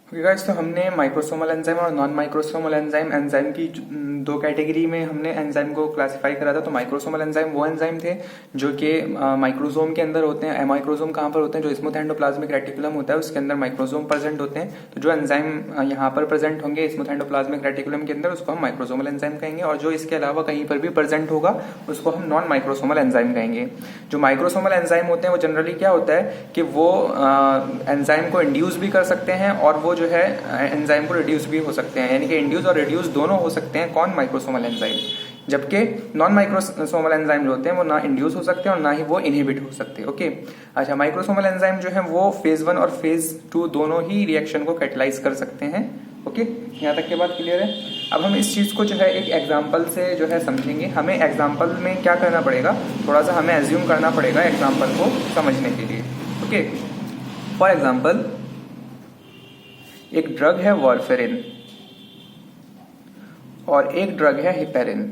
Okay guys, तो हमने microsomal enzyme और नॉन माइक्रोसोमल एंजाइम एंजाइम की दो कैटेगरी में हमने एंजाइम को क्लासिफाई करा था। तो माइक्रोसोमल एंजाइम वो एंजाइम थे जो कि माइक्रोसोम के अंदर होते हैं। माइक्रोसोम कहाँ पर होते हैं? जो स्मूथ एंडोप्लाज्मिक रेटिकुलम होता है उसके अंदर माइक्रोसोम प्रेजेंट होते हैं। तो जो एंजाइम यहाँ पर प्रेजेंट होंगे स्मूथ एंडोप्लाज्मिक रेटिकुलम के अंदर, उसको हम माइक्रोसोमल एंजाइम कहेंगे। और जो इसके अलावा कहीं पर भी प्रेजेंट होगा उसको हम नॉन माइक्रोसोमल एंजाइम कहेंगे। जो माइक्रोसोमल एंजाइम होते हैं वो जनरली क्या होता है कि वो एंजाइम को इंड्यूस भी कर सकते हैं और वो जो है एंजाइम को रिड्यूस भी हो सकते हैं, यानी कि इंड्यूस और रिड्यूस दोनों हो सकते हैं। कौन? Microsomal enzyme. जबकि नॉन माइक्रोसोमल एंजाइम जो होते हैं वो ना इंड्यूस हो सकते हैं और ना ही वो इनहिबिट हो सकते हैं। ओके, अच्छा, माइक्रोसोमल एंजाइम जो है वो फेज 1 और फेज 2 दोनों ही रिएक्शन को कैटलाइज कर सकते हैं। ओके, यहाँ तक के बात क्लियर है। अब हम इस चीज को जो है एक एग्जाम्पल से जो है समझेंगे। हमें एग्जाम्पल में क्या करना पड़ेगा, थोड़ा सा हमें एज्यूम करना पड़ेगा एग्जाम्पल को समझने के लिए। ओके, फॉर एग्जाम्पल एक ड्रग है वारफेरिन और एक ड्रग है हिपेरिन।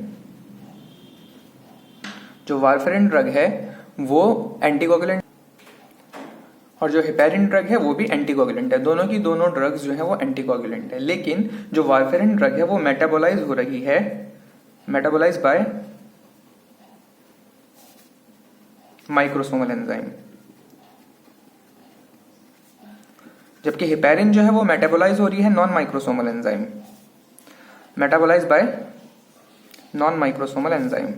जो वारफेरिन ड्रग है वो एंटीकोगुलेंट और जो हिपेरिन ड्रग है वो भी एंटीकोगुलेंट है। दोनों की दोनों ड्रग्स जो है वो एंटीकोगुलेंट है। लेकिन जो वारफेरिन ड्रग है वो मेटाबोलाइज हो रही है, मेटाबोलाइज बाय माइक्रोसोमल एंजाइम, जबकि हिपेरिन जो है वो मेटाबोलाइज हो रही है non microsomal enzyme, metabolize by non microsomal enzyme,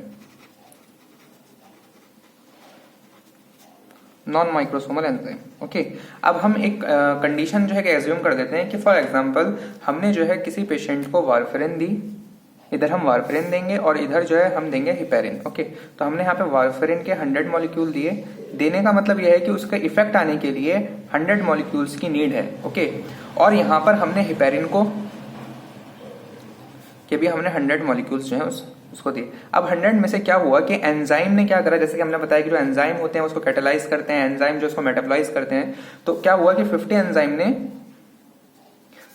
non microsomal enzyme. Okay, अब हम एक कंडीशन जो है कि एज्यूम कर देते हैं कि फॉर एग्जांपल हमने जो है किसी पेशेंट को वारफेरिन दी, इधर हम वारफेरिन देंगे और इधर जो है हम देंगे हिपेरिन। ओके, तो हमने यहाँ पे वारफेरिन के 100 मॉलिक्यूल दिए। देने का मतलब यह है कि उसका इफेक्ट आने के लिए 100 मॉलिक्यूल्स की नीड है। ओके, और यहाँ पर हमने हिपेरिन को कि भी हमने 100 मॉलिक्यूल्स जो है उसको दिए। अब 100 में से क्या हुआ कि एंजाइम ने क्या करा, जैसे कि हमने बताया कि जो एंजाइम होते हैं उसको कैटालाइज करते हैं, एंजाइम जो उसको मेटाबोलाइज करते हैं। तो क्या हुआ कि 50 एंजाइम ने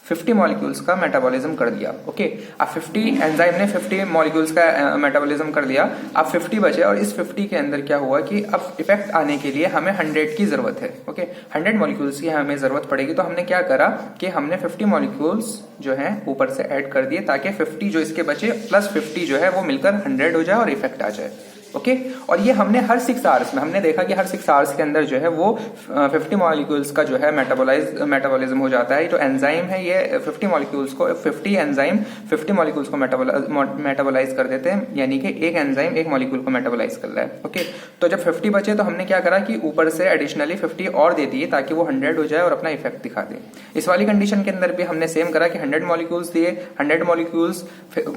50 मॉलिक्यूल्स का मेटाबॉलिज्म कर दिया। ओके, अब 50 एंजाइम ने 50 मॉलिक्यूल्स का मेटाबॉलिज्म कर दिया। अब 50 बचे और इस 50 के अंदर क्या हुआ कि अब इफेक्ट आने के लिए हमें 100 की जरूरत है। ओके, 100 मॉलिक्यूल्स की हमें जरूरत पड़ेगी। तो हमने क्या करा कि हमने 50 मॉलिक्यूल्स जो है ऊपर से ऐड कर दिए ताकि 50 जो इसके बचे प्लस 50 जो है वो मिलकर 100 हो जाए और इफेक्ट आ जाए। ओके, और ये हमने हर 6 आवर्स में हमने देखा कि हर 6 आवर्स के अंदर जो है वो 50 मॉलिक्यूल्स का जो है मेटाबॉलिज्म हो जाता है। जो एंजाइम है ये 50 मॉलिक्यूल्स को 50 एंजाइम 50 मॉलिक्यूल्स को मेटाबोलाइज कर देते हैं, यानी कि एक एंजाइम एक मॉलिक्यूल को मेटाबोलाइज कर रहा है। ओके, तो जब 50 बचे तो हमने क्या करा कि ऊपर से एडिशनली 50 और दे दिए ताकि वो 100 हो जाए और अपना इफेक्ट दिखा दे। इस वाली कंडीशन के अंदर भी हमने सेम करा कि 100 मॉलिक्यूल्स दिए, 100 मॉलिक्यूल्स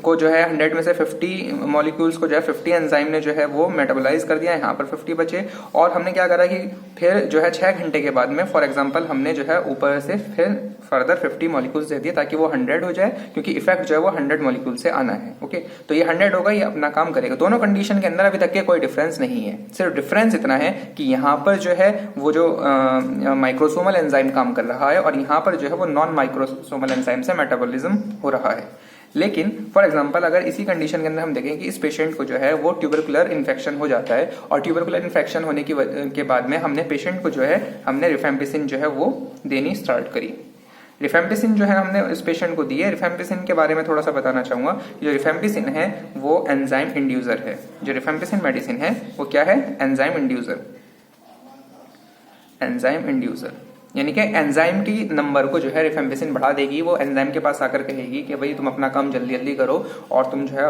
को जो है 100 में से 50 मॉलिक्यूल्स को जो है 50 एंजाइम ने जो है वो मेटाबोलाइज कर दिया। यहाँ पर 50 बचे और हमने क्या करा कि फिर जो है 6 घंटे के बाद में फॉर एग्जांपल हमने जो है ऊपर से फिर फर्दर 50 मॉलिक्यूल्स दे दिए ताकि वो 100 हो जाए, क्योंकि इफेक्ट जो है वो 100 मॉलिक्यूल से आना है। ओके, तो ये 100 होगा, ये अपना काम करेगा। दोनों कंडीशन के अंदर अभी तक के कोई डिफरेंस नहीं है। सिर्फ डिफरेंस इतना है कि यहाँ पर जो है वो जो माइक्रोसोमल एंजाइम काम कर रहा है और यहाँ पर जो है वो नॉन माइक्रोसोमल एंजाइम से मेटाबॉलिज्म हो रहा है। लेकिन फॉर एग्जांपल अगर इसी कंडीशन के अंदर हम देखें कि इस पेशेंट को जो है वो ट्यूबरकुलर इन्फेक्शन हो जाता है और ट्यूबरकुलर इन्फेक्शन होने के बाद में हमने पेशेंट को जो है हमने रिफेम्पिसिन जो है वो देनी स्टार्ट करी। रिफेम्पिसिन जो है हमने इस पेशेंट को दी है। रिफेम्पिसिन के बारे में थोड़ा सा बताना चाहूंगा। जो रिफेम्पिसिन है वो एंजाइम इंड्यूसर है। जो रिफेम्पिसिन मेडिसिन है वो क्या है? Enzyme inducer. एंजाइम इंड्यूसर यानी कि एंजाइम की नंबर को जो है रिफेम्पिसिन बढ़ा देगी। वो एंजाइम के पास आकर कहेगी कि भाई तुम अपना काम जल्दी जल्दी करो और तुम जो है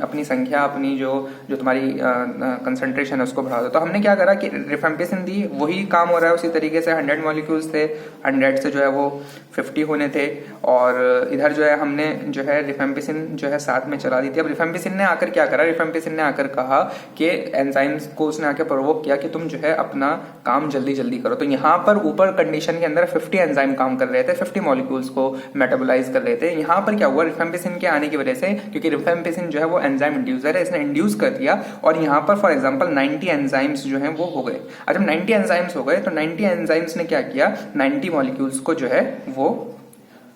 अपनी संख्या अपनी जो तुम्हारी कंसंट्रेशन है उसको बढ़ा दो। तो हमने क्या करा कि रिफेम्पिसिन दी, वही काम हो रहा है उसी तरीके से। 100 मॉलिक्यूल्स थे, 100 से जो है वो 50 होने थे और इधर जो है हमने जो है रिफेम्पिसिन जो है साथ में चला दी थी। अब रिफेम्पिसिन ने आकर क्या करा? रिफेम्पिसिन ने आकर कहा कि एंजाइम्स को उसने आकर प्रोवोक किया कि तुम जो है अपना काम जल्दी जल्दी करो। तो यहाँ पर ऊपर कंडीशन के अंदर 50 एंजाइम काम कर रहे थे, 50 मॉलिक्यूल्स को मेटाबोलाइज कर रहे थे। यहाँ पर क्या हुआ? रिफेम्पिसिन के आने की वजह से, क्योंकि रिफेम्पिसिन जो है वो एंजाइम इंड्यूसर है, इसने इंड्यूस कर दिया और यहाँ पर फॉर एग्जांपल 90 एंजाइम्स जो हैं वो हो गए। अब जब 90 एंजाइम्स हो गए तो 90 एंजाइम्स ने क्या किया? 90 मॉलिक्यूल्स को जो है वो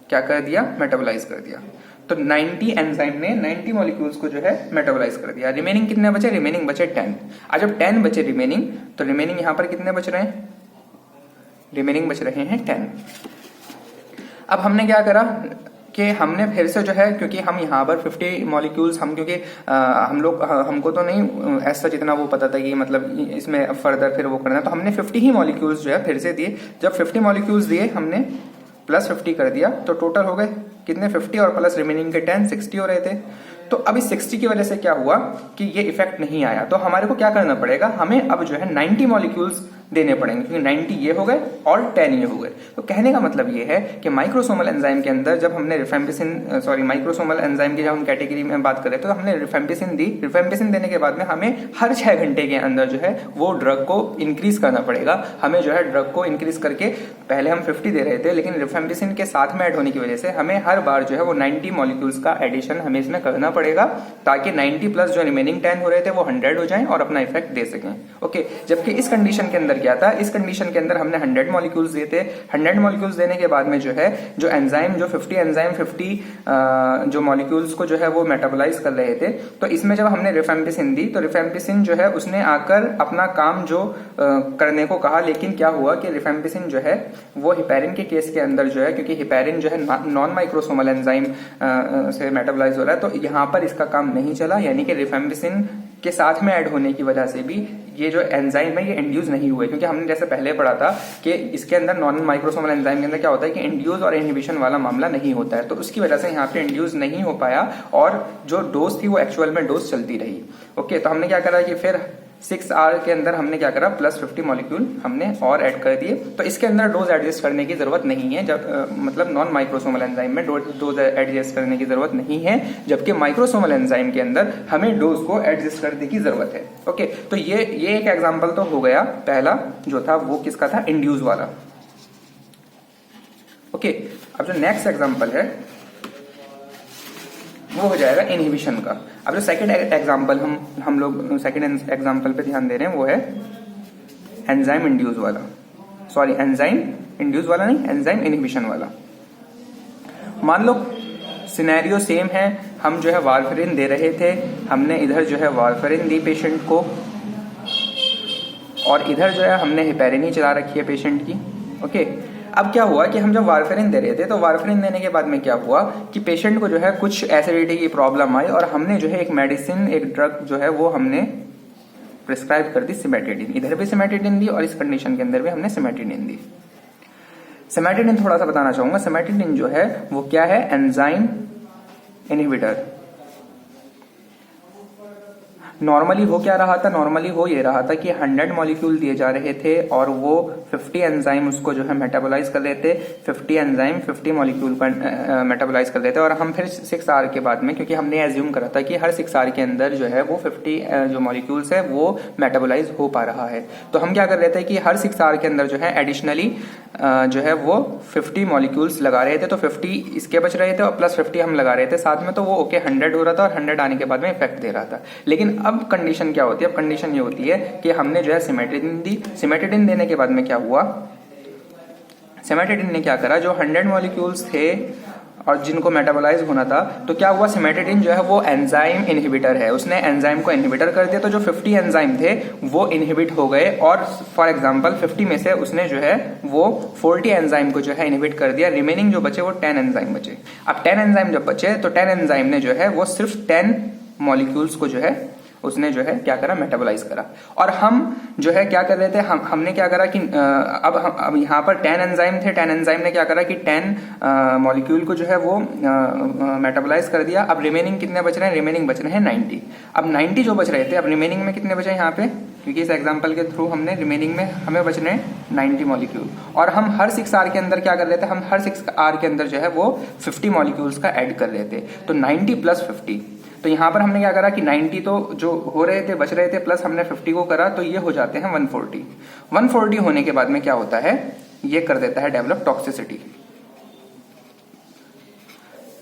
क्या कर दिया? मेटाबोलाइज कर दिया। तो 90 एंजाइम ने 90 मॉलिक्यूल्स को जो है मेटाबोलाइज कर दिया। रिमेनिंग कितने बचे? रिमेनिंग बचे 10। अब जब 10 बचे रिमेनिंग, तो रिमेनिंग यहाँ पर कितने बच रहे हैं? रिमेनिंग बच रहे हैं 10। अब हमने क्या करा कि हमने फिर से जो है, क्योंकि हम यहाँ पर 50 मॉलिक्यूल्स हम क्योंकि हम लोग हमको तो नहीं ऐसा जितना वो पता था कि मतलब इसमें फर्दर फिर वो करना, तो हमने 50 ही मॉलिक्यूल्स जो है फिर से दिए। जब 50 मॉलिक्यूल्स दिए हमने प्लस 50 कर दिया, तो टोटल हो गए कितने 50 और प्लस रिमेनिंग के 10 60 हो रहे थे। तो अब इस 60 की वजह से क्या हुआ कि ये इफेक्ट नहीं आया, तो हमारे को क्या करना पड़ेगा, हमें अब जो है 90 मॉलिक्यूल्स देने पड़ेंगे, क्योंकि 90 ये हो गए और 10 ये हो गए। तो कहने का मतलब ये है कि माइक्रोसोमल एंजाइम के अंदर जब हमने रिफेम्पिसिन माइक्रोसोमल एंजाइम की जब हम कैटेगरी में बात करें तो हमने रिफेम्पिसिन दी। रिफेम्पिसिन देने के बाद में हमें हर 6 घंटे के अंदर जो है वो ड्रग को इंक्रीज करना पड़ेगा। हमें जो है ड्रग को इंक्रीज करके, पहले हम 50 दे रहे थे, लेकिन रिफेम्पिसिन के साथ में ऐड होने की वजह से हमें हर बार जो है वो 90 मॉलिक्यूल्स का एडिशन हमें इसमें करना पड़ेगा, ताकि 90 प्लस जो रिमेनिंग 10 हो रहे थे वो 100 हो जाएं और अपना इफेक्ट दे सकें। ओके, जबकि इस कंडीशन के अंदर क्या था, इस कंडीशन के अंदर हमने 100 मॉलिक्यूल्स दिए थे। 100 मॉलिक्यूल्स देने के बाद में जो है जो एंजाइम जो 50 एंजाइम 50 जो मॉलिक्यूल्स को जो है वो मेटाबोलाइज कर रहे थे, तो इसमें जब हमने रिफेम्पिसिन दी तो रिफेम्पिसिन जो है उसने आकर अपना काम जो करने को कहा, लेकिन क्या हुआ कि रिफेम्पिसिन जो है वो हिपैरिन के केस के अंदर जो है, क्योंकि हिपैरिन जो है नॉन माइक्रोसोमल एंजाइम से मेटाबोलाइज हो रहा है, तो यहाँ पर इसका काम नहीं चला, यानी कि रिफेम्पिसिन के साथ में ऐड होने की वजह से भी ये जो एंजाइम है ये इंड्यूस नहीं हुए, क्योंकि हमने जैसे पहले पढ़ा था कि इसके अंदर नॉन माइक्रोसोमल एंजाइम के अंदर क्या होता है कि इंड्यूस और इनहिबिशन वाला मामला नहीं होता है, तो उसकी वजह से यहाँ पे इंड्यूस नहीं हो पाया और जो डोज थी वो एक्चुअल में डोज चलती रही। ओके, तो हमने क्या करा कि फिर 6 आवर के अंदर हमने क्या करा, प्लस 50 मॉलिक्यूल हमने और ऐड कर दिए। तो इसके अंदर डोज एडजस्ट करने की जरूरत नहीं है, जब मतलब नॉन माइक्रोसोमल एंजाइम में डोज एडजस्ट करने की जरूरत नहीं है, जबकि माइक्रोसोमल एंजाइम के अंदर हमें डोज को एडजस्ट करने की जरूरत है। ओके, तो ये एक एग्जाम्पल तो हो गया, पहला जो था वो किसका था, इंड्यूस वाला। ओके, अब जो नेक्स्ट एग्जाम्पल है वो हो जाएगा इनहिबिशन का। अब जो सेकंड एग्जांपल हम लोग सेकंड एग्जांपल पे ध्यान दे रहे हैं वो है एंजाइम इंड्यूस वाला, सॉरी एंजाइम इंड्यूस वाला नहीं, एंजाइम इनहिबिशन वाला। मान लो सिनेरियो सेम है, हम जो है वारफेरिन दे रहे थे, हमने इधर जो है वारफेरिन दी पेशेंट को और इधर जो है हमने हिपैरिन ही चला रखी है पेशेंट की। ओके, अब क्या हुआ कि हम जब वारफेरिन दे रहे थे तो वारफेरिन देने के बाद में क्या हुआ कि पेशेंट को जो है कुछ एसिडिटी की प्रॉब्लम आई और हमने जो है एक मेडिसिन, एक ड्रग जो है वो हमने प्रिस्क्राइब कर दी, सिमेटिडिन। इधर भी सिमेटिडिन दी और इस कंडीशन के अंदर भी हमने सिमेटिडिन दी। सिमेटिडिन थोड़ा सा बताना चाहूंगा, सिमेटिडिन जो है वो क्या है, एंजाइम इनहिबिटर। नॉर्मली हो क्या रहा था, नॉर्मली हो ये रहा था कि 100 मॉलिक्यूल दिए जा रहे थे और वो 50 एंजाइम उसको जो है मेटाबोलाइज कर देते, 50 एंजाइम 50 मॉलिक्यूल का मेटाबोलाइज कर देते और हम फिर 6 आवर के बाद में, क्योंकि हमने एज्यूम करा था कि हर 6 आवर के अंदर जो है वो 50 जो मॉलिक्यूल्स है वो मेटाबोलाइज हो पा रहा है, तो हम क्या कर रहे थे कि हर 6 आवर के अंदर जो है एडिशनली जो है वो 50 मॉलिक्यूल्स लगा रहे थे, तो 50 इसके बच रहे थे और प्लस 50 हम लगा रहे थे साथ में, तो वो ओके 100 हो रहा था और 100 आने के बाद में इफेक्ट दे रहा था। लेकिन अब कंडीशन क्या होती है, अब कंडीशन ये होती है कि हमने जो है सिमेटिडिन दी, सिमेटिडिन देने के बाद में क्या हुआ, सिमेटिडिन ने क्या करा, जो 100 मॉलिक्यूल्स थे और जिनको मेटाबोलाइज होना था, तो क्या हुआ, सिमेटिडिन जो है वो एंजाइम इनहिबिटर है, उसने एंजाइम को इनहिबिटर कर दिया, तो जो 50 एंजाइम थे वो इनहिबिट हो गए और फॉर एग्जांपल 50 में से उसने जो है वो 40 एंजाइम को जो है इनहिबिट कर दिया, रिमेनिंग जो बचे वो 10 एंजाइम बचे। अब 10 एंजाइम जब बचे तो 10 एंजाइम ने जो है वो सिर्फ 10 मॉलिक्यूल्स को जो है उसने जो है क्या करा, मेटाबोलाइज करा। और हम जो है क्या कर रहे थे, हमने क्या करा कि अब यहाँ पर 10 एंजाइम थे, 10 एंजाइम ने क्या करा कि 10 मॉलिक्यूल को जो है वो मेटाबोलाइज कर दिया। अब रिमेनिंग कितने बच रहे हैं, रिमेनिंग बच रहे हैं 90। अब 90 जो बच रहे थे, अब रिमेनिंग में कितने बचे यहाँ पे, क्योंकि इस एग्जाम्पल के थ्रू हमने रिमेनिंग में हमें बच रहे हैं 90 मॉलिक्यूल और हम हर 6 आवर के अंदर क्या कर रहे थे, हम हर 6 आवर के अंदर जो है वो 50 मॉलिक्यूल्स का ऐड कर रहे थे, तो 90 प्लस 50। तो यहाँ पर हमने क्या करा कि 90 तो जो हो रहे थे बच रहे थे, प्लस हमने 50 को करा, तो ये हो जाते हैं 140। 140 होने के बाद में क्या होता है, ये कर देता है डेवलप टॉक्सिसिटी,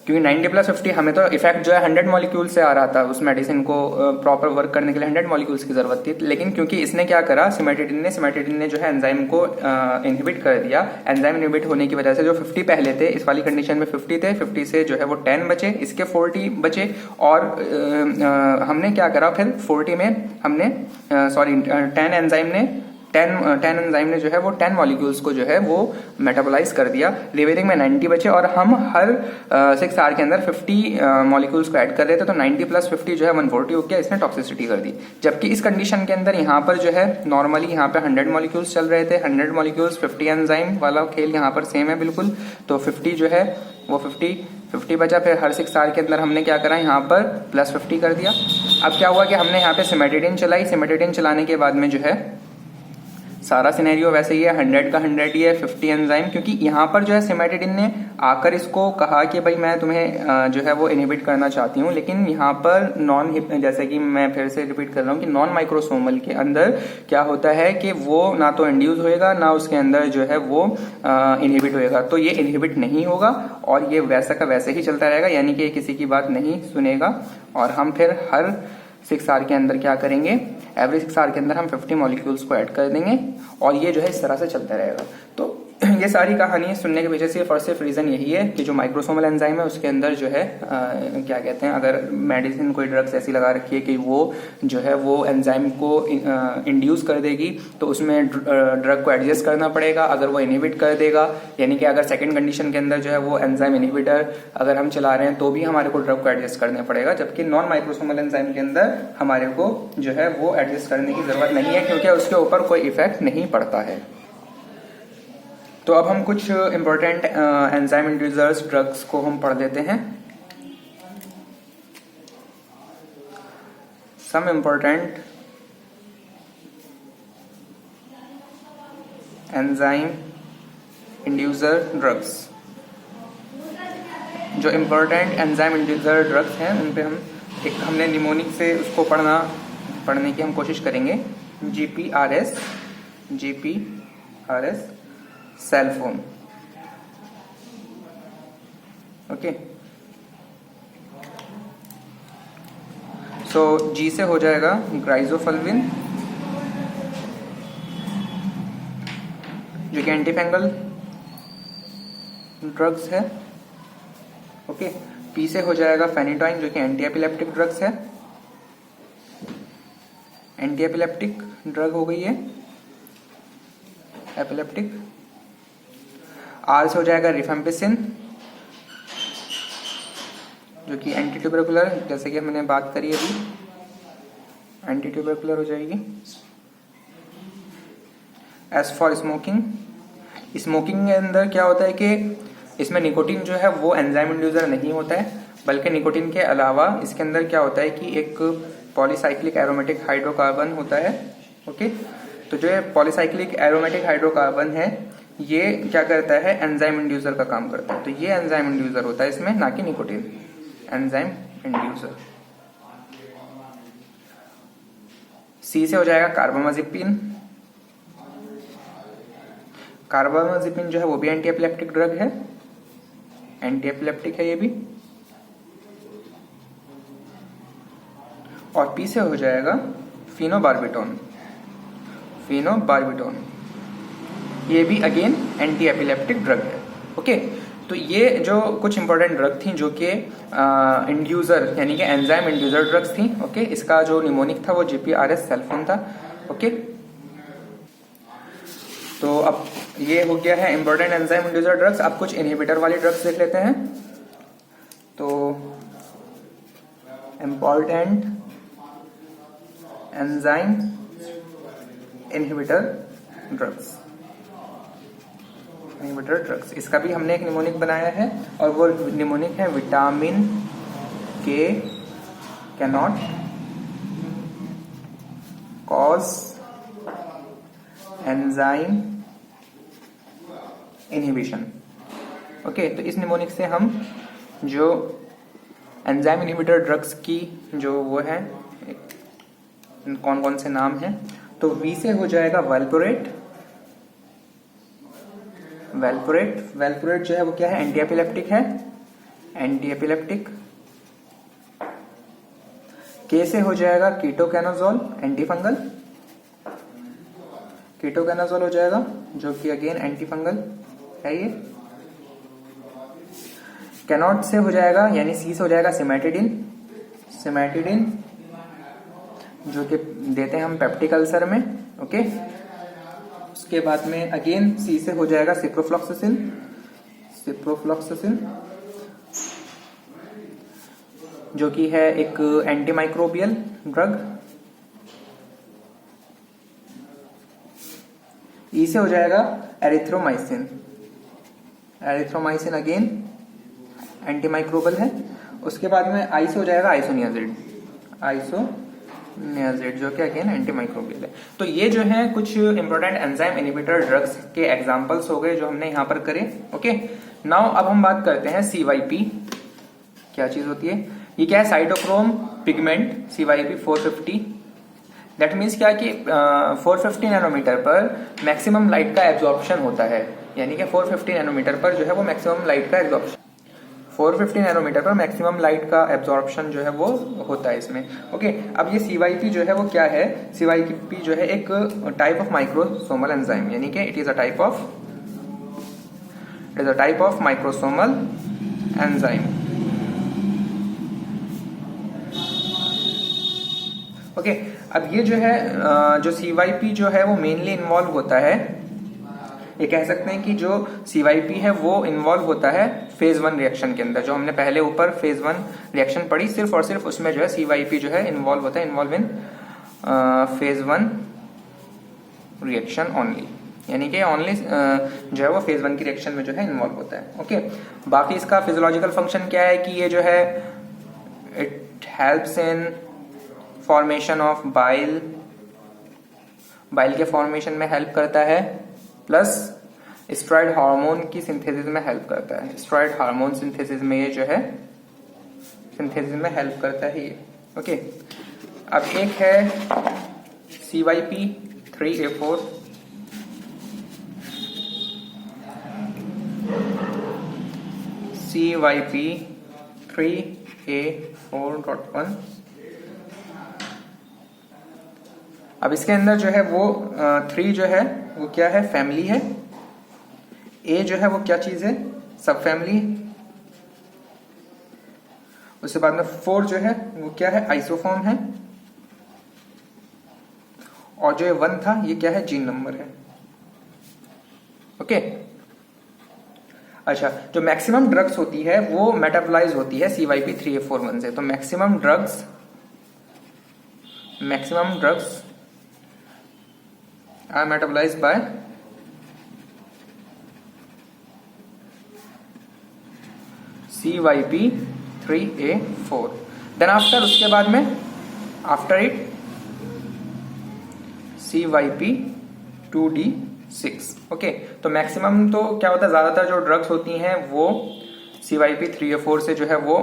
क्योंकि 90 प्लस 50 हमें तो इफेक्ट जो है 100 मॉलिक्यूल से आ रहा था, उस मेडिसिन को प्रॉपर वर्क करने के लिए 100 मॉलिक्यूल्स की जरूरत थी, लेकिन क्योंकि इसने क्या करा, सिमेटिडिन ने जो है एंजाइम को इनहिबिट कर दिया। एंजाइम इनहिबिट होने की वजह से जो 50 पहले थे, इस वाली कंडीशन में 50 थे, 50 से जो है वो 10 बचे, इसके 40 बचे और हमने क्या करा फिर 40 में हमने 10 एंजाइम ने 10 एंजाइम ने जो है वो 10 मॉलिक्यूल्स को जो है वो मेटाबोलाइज कर दिया। रिवेलिंग में 90 बचे और हम हर 6 आवर के अंदर 50 मॉलिक्यूल्स को ऐड कर रहे थे, तो 90 प्लस 50 जो है 140 हो गया, इसने टॉक्सिसिटी कर दी। जबकि इस कंडीशन के अंदर यहाँ पर जो है नॉर्मली यहाँ पे 100 मॉलिक्यूल्स चल रहे थे, 100 मॉलिक्यूल्स 50 एंजाइम वाला खेल यहाँ पर सेम है बिल्कुल। तो 50 जो है वो 50 बचा, फिर हर 6 आवर के अंदर हमने क्या करा यहाँ पर प्लस 50 कर दिया। अब क्या हुआ कि हमने यहाँ पे सिमेटिडिन चलाई, सिमेटिडिन चलाने के बाद में जो है सारा सिनेरियो वैसे ही है, 100 का 100 ही है, 50 एंजाइम, क्योंकि यहाँ पर जो है सिमेटिडिन ने आकर इसको कहा कि भाई मैं तुम्हें जो है वो इनहिबिट करना चाहती हूँ, लेकिन यहाँ पर जैसे कि मैं फिर से रिपीट कर रहा हूँ कि नॉन माइक्रोसोमल के अंदर क्या होता है कि वो ना तो इंड्यूस होएगा ना उसके अंदर जो है वो इनहिबिट होएगा, तो ये इनहिबिट नहीं होगा और ये वैसा का वैसे ही चलता रहेगा, यानी कि किसी की बात नहीं सुनेगा। और हम फिर हर 6 आवर के अंदर क्या करेंगे, एवरी 6 आवर के अंदर हम 50 मॉलिक्यूल्स को ऐड कर देंगे और ये जो है इस तरह से चलता रहेगा। तो ये सारी कहानी सुनने के पीछे सिर्फ और सिर्फ रीजन यही है कि जो माइक्रोसोमल एंजाइम है उसके अंदर जो है क्या कहते हैं, अगर मेडिसिन कोई ड्रग्स ऐसी लगा रखी है कि वो जो है वो एंजाइम को इंड्यूस कर देगी, तो उसमें ड्रग को एडजस्ट करना पड़ेगा। अगर वो इनहिबिट कर देगा, यानी कि अगर सेकंड कंडीशन के अंदर जो है वो एंजाइम इनहिबिटर अगर हम चला रहे हैं तो भी हमारे को ड्रग को एडजस्ट करना पड़ेगा, जबकि नॉन माइक्रोसोमल एंजाइम के अंदर हमारे को जो है वो एडजस्ट करने की जरूरत नहीं है, क्योंकि उसके ऊपर कोई इफेक्ट नहीं पड़ता है। तो अब हम कुछ इंपॉर्टेंट एंजाइम इंड्यूसर्स ड्रग्स को हम पढ़ लेते हैं। Some important enzyme inducer drugs. जो इंपॉर्टेंट एंजाइम इंड्यूसर ड्रग्स हैं उन पे हमने निमोनिक से उसको पढ़ने की हम कोशिश करेंगे। GPRS cellphone, okay. So G से हो जाएगा ग्राइजोफल्विन, जो कि एंटीफंगल ड्रग्स है, ओके। P से हो जाएगा फेनिटोइन, जो कि एंटी एपिलेप्टिक ड्रग्स है, एंटी एपिलेप्टिक ड्रग हो गई है, एपिलेप्टिक। R से हो जाएगा रिफेम्पिसिन, जो कि एंटी ट्यूबरकुलर, जैसे कि हमने बात करी अभी, एंटी ट्यूबरकुलर हो जाएगी। S for smoking. स्मोकिंग के अंदर क्या होता है कि इसमें निकोटीन जो है वो एंजाइम इंड्यूसर नहीं होता है, बल्कि निकोटीन के अलावा इसके अंदर क्या होता है कि एक पॉलीसाइक्लिक एरोमेटिक हाइड्रोकार्बन होता है, ओके। तो जो ये पॉलीसाइक्लिक एरोमेटिक हाइड्रोकार्बन है ये क्या करता है, एंजाइम इंड्यूसर का काम करता है। तो ये एंजाइम इंड्यूसर होता है इसमें, ना कि निकोटीन, एंजाइम इंड्यूसर। C से हो जाएगा कार्बामाजिपिन। कार्बामाजिपिन जो है वो भी एंटी एपिलेप्टिक ड्रग है, एंटी एपिलेप्टिक है ये भी। और P से हो जाएगा फिनोबार्बिटोन, ये भी अगेन एंटी एपिलेप्टिक ड्रग है, ओके। तो ये जो कुछ इंपॉर्टेंट ड्रग थी जो कि इंड्यूसर यानी कि एंजाइम इंड्यूसर ड्रग्स थी, ओके। इसका जो निमोनिक था वो GPRS सेलफोन था, ओके। तो अब ये हो गया है इंपॉर्टेंट एंजाइम इंड्यूसर ड्रग्स। अब कुछ इनहिबिटर वाली ड्रग्स देख लेते हैं। तो इंपॉर्टेंट एंजाइम इनहिबिटर ड्रग्स, इसका भी हमने एक निमोनिक बनाया है और वो निमोनिक है विटामिन के cannot cause enzyme inhibition, okay. तो इस निमोनिक से हम जो एंजाइम इनहिबिटर ड्रग्स की जो वो है कौन कौन से नाम है, तो V से हो जाएगा वेल्पोरेट जो है वो क्या है, एंटी एपिलेप्टिक है, एंटी एपिलेप्टिक। K से हो जाएगा कीटोकैनाजोल, एंटीफंगल, कीटोकैनाजोल हो जाएगा जो कि अगेन एंटीफंगल है ये। कैनॉट से हो जाएगा यानी C से हो जाएगा सिमेटिडिन जो कि देते हैं हम पेप्टिक अल्सर में, ओके। उसके बाद में अगेन सी से हो जाएगा सिप्रोफ्लॉक्सासिन, जो कि है एक एंटीमाइक्रोबियल ड्रग। ई से हो जाएगा एरिथ्रोमाइसिन, अगेन एंटीमाइक्रोबियल है। उसके बाद में आई से हो जाएगा आइसोनियाजिड, जो कि अगेन एंटीमाइक्रोबियल है। तो ये जो है कुछ इंपॉर्टेंट एंजाइम इनहिबिटर ड्रग्स के एग्जांपल्स हो गए जो हमने यहां पर करे। ओके, नाउ अब हम बात करते हैं CYP क्या चीज होती है। ये क्या है, cytochrome pigment CYP 450। That means क्या कि 450 नैनोमीटर पर मैक्सिमम लाइट का एब्जॉर्प्शन होता है, यानी कि 450 नैनोमीटर पर जो है वो मैक्सिमम लाइट का एब्जॉर्प्शन, 450 नैनोमीटर पर मैक्सिमम लाइट का एब्जॉर्प्शन जो है वो होता है इसमें। ओके, अब ये CYP जो है वो क्या है, CYP जो है एक टाइप ऑफ माइक्रोसोमल एंजाइम, यानी कि it is a type of microsomal enzyme. Okay, अब ये जो है जो CYP जो है वो मेनली इन्वॉल्व होता है, ये कह सकते हैं कि जो CYP है वो इन्वॉल्व होता है फेज 1 रिएक्शन के अंदर। जो हमने पहले ऊपर फेज 1 रिएक्शन पढ़ी, सिर्फ और सिर्फ उसमें जो है CYP जो है इन्वॉल्व होता है, involve in phase 1 reaction only, यानी कि ओनली जो है वो फेज 1 की रिएक्शन में जो है इन्वॉल्व होता है। ओके, बाकी इसका फिजियोलॉजिकल फंक्शन क्या है कि ये जो है it helps in formation of bile के फॉर्मेशन में हेल्प करता है, प्लस स्टेरॉइड हार्मोन की सिंथेसिस में हेल्प करता है। स्टेरॉइड हार्मोन सिंथेसिस में ये जो है सिंथेसिस में हेल्प करता है ये। ओके, अब एक है CYP 3A4, CYP 3A4.1। अब इसके अंदर जो है वो 3 जो है वो क्या है, फैमिली है। ए जो है वो क्या चीज है, सब फैमिली। उसके बाद में 4 जो है वो क्या है, आइसोफॉर्म है। और जो ये 1 था ये क्या है, जीन नंबर है। ओके, अच्छा, जो मैक्सिमम ड्रग्स होती है वो मेटाबोलाइज होती है CYP 3A4.1 से। तो maximum drugs are metabolized by CYP 3A4। Then after, उसके बाद में after it CYP 2D6। Okay, तो मैक्सिमम तो क्या होता है, ज्यादातर जो ड्रग्स होती हैं वो CYP 3A4 से जो है वो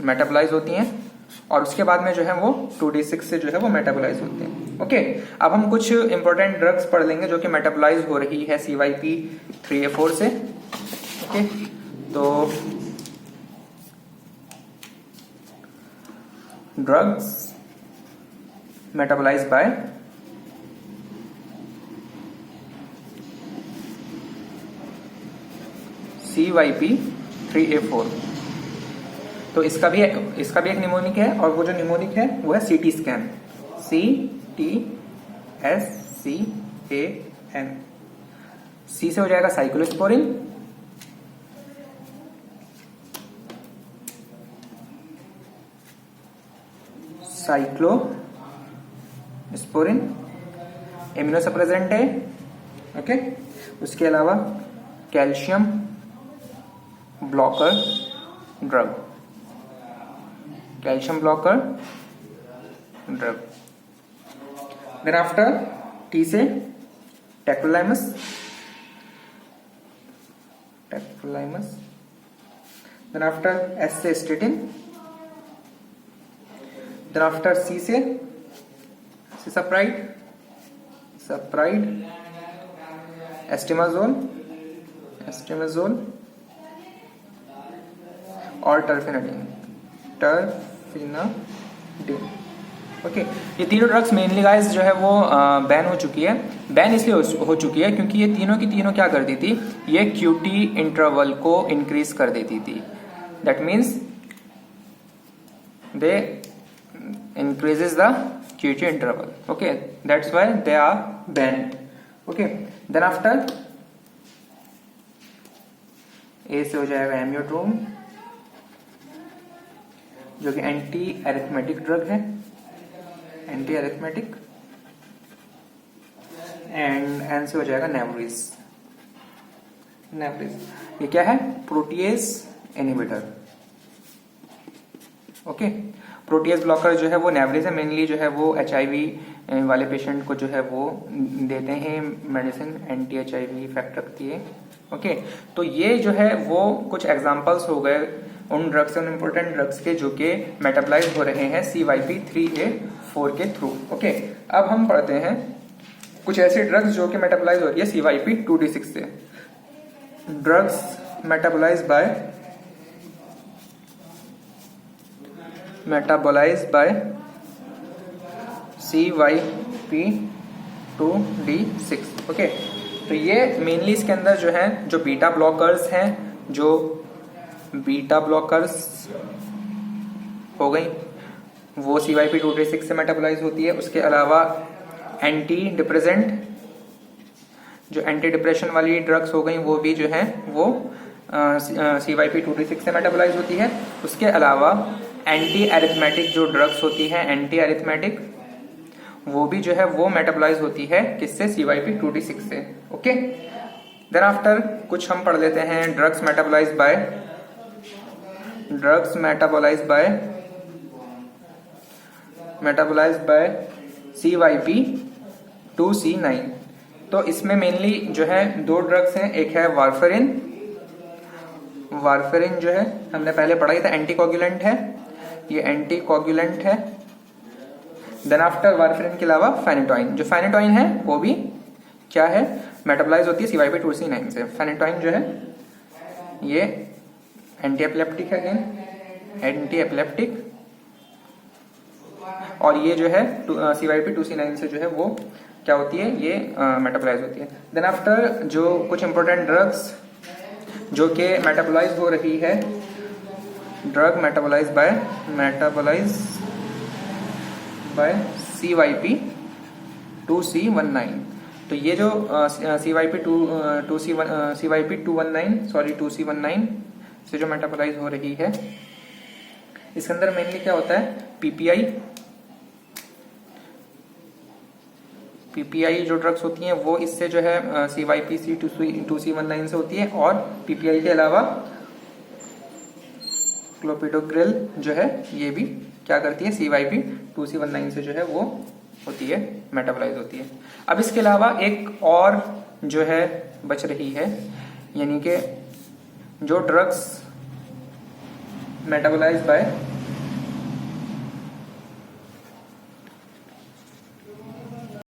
मेटाबोलाइज होती हैं, और उसके बाद में जो है वो 2D6 से जो है वो मेटाबोलाइज होते हैं। ओके, अब हम कुछ इंपॉर्टेंट ड्रग्स पढ़ लेंगे जो कि मेटाबोलाइज हो रही है CYP 3A4 से। ओके, तो drugs metabolise bye CYP 3A4। तो इसका भी एक निमोनिक है, और वो जो निमोनिक है वो है CT स्कैन, CTSCAN। सी से हो जाएगा साइक्लोस्पोरिन, इम्यूनोसप्रेसेंट है। ओके, उसके अलावा calcium blocker drug, then after T से टेक्रोलाइमस, देन आफ्टर एस से स्टेटिन, देन आफ्टर सी से सप्राइड, एस्टिमाजोल और टर्फिनाडिन। ओके, ये तीनों ड्रग्स मेनली गाइस जो है वो बैन हो चुकी है। बैन इसलिए हो चुकी है क्योंकि ये तीनों की तीनों क्या कर देती, ये QT इंटरवल को इंक्रीज कर देती थी। That means they increases the QT interval. Okay, that's why they are banned. Okay, then after A से हो जाएगा एम्योट्रोम जो कि एंटी एरिथमेटिक ड्रग है, एंटी एरिथमेटिक। एंड एन से हो जाएगा नेवरिस। ये क्या है? Protease inhibitor. Okay, protease blocker जो है वो नेवरिस है, मेनली जो है वो HIV वाले पेशेंट को जो है वो देते हैं मेडिसिन, एंटी HIV इफेक्ट रखती है। ओके, तो ये जो है वो कुछ एग्जांपल्स हो गए उन ड्रग्स, उन इम्पोर्टेंट ड्रग्स के जो कि मेटाबोलाइज हो रहे हैं CYP3A4 के थ्रू। ओके, अब हम पढ़ते हैं कुछ ऐसे ड्रग्स जो कि मेटाबोलाइज हो रही है CYP2D6 से। Drugs metabolise bye CYP2D6। Okay, तो ये मेनली इसके अंदर जो है जो बीटा ब्लॉकर्स हैं, जो बीटा ब्लॉकर्स हो गई वो CYP2D6 से मेटाबोलाइज होती है। उसके अलावा एंटी डिप्रेसेंट, जो एंटी डिप्रेशन वाली ड्रग्स हो गई वो भी जो है वो CYP2D6 से मेटाबोलाइज होती है। उसके अलावा एंटी एरिथमेटिक जो ड्रग्स होती है, एंटी एरिथमेटिक, वो भी जो है वो मेटाबोलाइज होती है किससे? CYP2D6 से। ओके, देन आफ्टर कुछ हम पढ़ लेते हैं ड्रग्स मेटाबोलाइज बाय CYP2C9। तो इसमें मेनली जो है दो ड्रग्स हैं, एक है वारफेरिन जो है हमने पहले पढ़ा था, एंटीकोगुलेंट है, ये एंटीकोगुलेंट है। देन आफ्टर वारफेरिन के अलावा फेनेटोइन, जो फेनेटोइन है वो भी क्या है? मेटाबोलाइज होती है CYP2C9 से। फेनेटोइन जो है ये एंटी एपिलेप्टिक है, एंटी एपिलेप्टिक, और ये जो है CYP2C9 से जो है वो क्या होती है? ये मेटाबोलाइज होती है। देन आफ्टर जो कुछ इंपॉर्टेंट ड्रग्स जो कि मेटाबोलाइज हो रही है, ड्रग मेटाबोलाइज बाय CYP2C19। तो ये जो CYP219 से जो मेटाबोलाइज हो रही है, इसके अंदर मेनली क्या होता है? PPI जो ड्रग्स होती हैं वो इससे जो है CYP2C19 से होती है, और PPI के अलावा क्लोपिडोग्रिल जो है ये भी क्या करती है? CYP2C19 से जो है वो होती है, मेटाबोलाइज होती है। अब इसके अलावा एक और जो है बच रही है, यानी कि जो ड्रग्स मेटाबोलाइज बाय